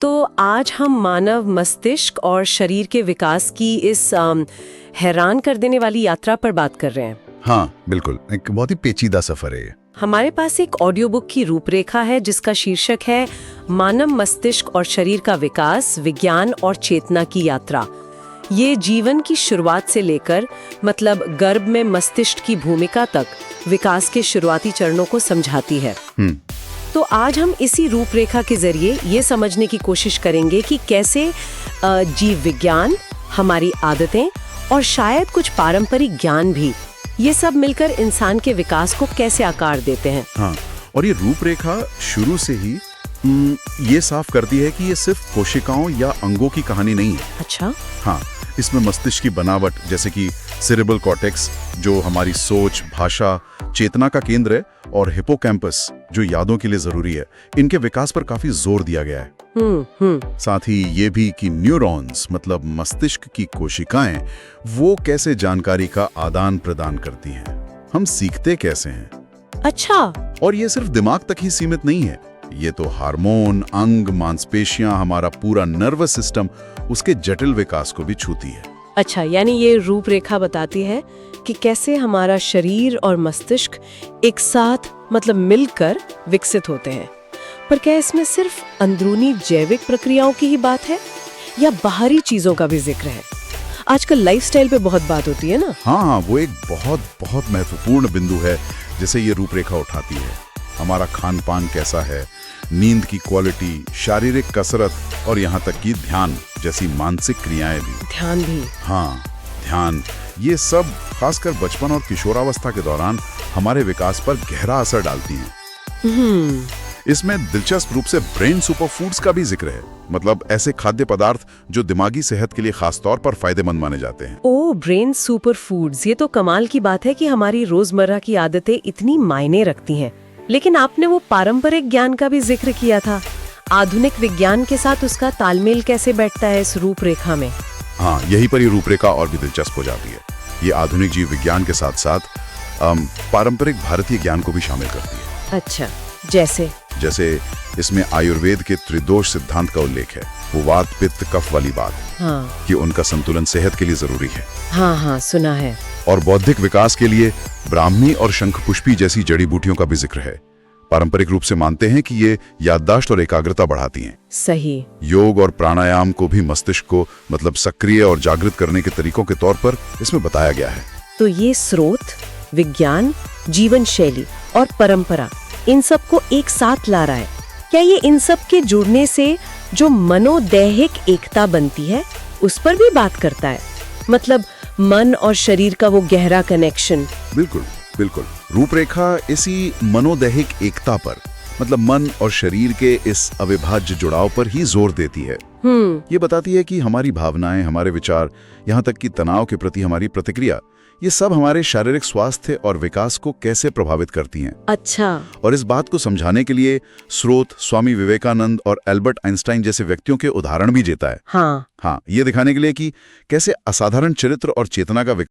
तो आज हम मानव मस्तिष्क और शरीर के विकास की इस हैरान कर देने वाली यात्रा पर बात कर रहे हैं। हाँ बिल्कुल, एक बहुत ही पेचीदा सफर है ये। हमारे पास एक ऑडियो बुक की रूपरेखा है जिसका शीर्षक है मानव मस्तिष्क और शरीर का विकास, विज्ञान और चेतना की यात्रा। ये जीवन की शुरुआत से लेकर मतलब गर्भ में मस्तिष्क की भूमिका तक विकास के शुरुआती चरणों को समझाती है। तो आज हम इसी रूपरेखा के जरिए ये समझने की कोशिश करेंगे कि कैसे जीव विज्ञान, हमारी आदतें और शायद कुछ पारंपरिक ज्ञान भी, ये सब मिलकर इंसान के विकास को कैसे आकार देते हैं। हाँ, और ये रूपरेखा शुरू से ही ये साफ करती है कि ये सिर्फ कोशिकाओं या अंगों की कहानी नहीं है। अच्छा। हाँ, इसमें मस्तिष्क की बनावट जैसे कि सेरेब्रल कॉर्टेक्स जो हमारी सोच, भाषा, चेतना का केंद्र है, और हिपोकैम्पस जो यादों के लिए जरूरी है, इनके विकास पर काफी जोर दिया गया है। साथ ही ये भी कि न्यूरॉन्स मतलब मस्तिष्क की कोशिकाएं वो कैसे जानकारी का आदान प्रदान करती हैं, हम सीखते कैसे हैं। अच्छा। और ये सिर्फ दिमाग तक ही सीमित नहीं है, ये तो हार्मोन, अंग, मांसपेशियां, हमारा पूरा नर्वस सिस्टम, उसके जटिल विकास को भी छूती है। अच्छा, यानी ये रूपरेखा बताती है कि कैसे हमारा शरीर और मस्तिष्क एक साथ मतलब मिलकर विकसित होते हैं। पर क्या इसमें सिर्फ अंदरूनी जैविक प्रक्रियाओं की ही बात है या बाहरी चीजों का भी जिक्र है? आजकल लाइफस्टाइल पे बहुत बात होती है ना। हाँ, वो एक बहुत बहुत महत्वपूर्ण बिंदु है जिसे ये रूपरेखा उठाती है। हमारा खान पान कैसा है, नींद की क्वालिटी, शारीरिक कसरत और यहाँ तक कि ध्यान जैसी मानसिक क्रियाएं भी। ध्यान भी? हाँ, ध्यान, ये सब खासकर बचपन और किशोरावस्था के दौरान हमारे विकास पर गहरा असर डालती हैं। इसमें दिलचस्प रूप से ब्रेन सुपरफूड्स का भी जिक्र है, मतलब ऐसे खाद्य पदार्थ जो दिमागी सेहत के लिए खास तौर पर फायदेमंद माने जाते हैं। ओ, ब्रेन सुपरफूड्स, ये तो कमाल की बात है कि हमारी रोजमर्रा की आदतें इतनी मायने रखती हैं। लेकिन आपने वो पारंपरिक ज्ञान का भी जिक्र किया था, आधुनिक विज्ञान के साथ उसका तालमेल कैसे बैठता है इस रूपरेखा में? हाँ, यहीं पर ये रूपरेखा और भी दिलचस्प हो जाती है। ये आधुनिक जीव विज्ञान के साथ साथ पारंपरिक भारतीय ज्ञान को भी शामिल करती है। अच्छा, जैसे इसमें आयुर्वेद के त्रिदोष सिद्धांत का उल्लेख है, वो वात, पित्त, कफ वाली बात। हाँ। कि उनका संतुलन सेहत के लिए जरूरी है। हाँ, सुना है। और बौद्धिक विकास के लिए ब्राह्मी और शंखपुष्पी जैसी जड़ी बूटियों का भी जिक्र है। पारंपरिक रूप से मानते हैं कि ये याददाश्त और एकाग्रता बढ़ाती हैं। सही। योग और प्राणायाम को भी मस्तिष्क को मतलब सक्रिय और जागृत करने के तरीकों के तौर पर इसमें बताया गया है। तो ये स्रोत, विज्ञान, जीवन शैली और परंपरा, इन सब को एक साथ ला रहा है। क्या ये इन सब के जुड़ने से जो मनोदैहिक एकता बनती है उस पर भी बात करता है? मतलब मन और शरीर का वो गहरा कनेक्शन। बिल्कुल बिल्कुल, रूपरेखा इसी मनोदैहिक एकता पर मतलब मन और शरीर के इस अविभाज्य जुड़ाव पर ही जोर देती है। ये बताती है कि हमारी भावनाएं, हमारे विचार, यहाँ तक कि तनाव के प्रति हमारी प्रतिक्रिया, ये सब हमारे शारीरिक स्वास्थ्य और विकास को कैसे प्रभावित करती हैं। अच्छा। और इस बात को समझाने के लिए स्रोत स्वामी विवेकानंद और एल्बर्ट आइंस्टाइन जैसे व्यक्तियों के उदाहरण भी देता है। हाँ, ये दिखाने के लिए कि कैसे असाधारण चरित्र और चेतना का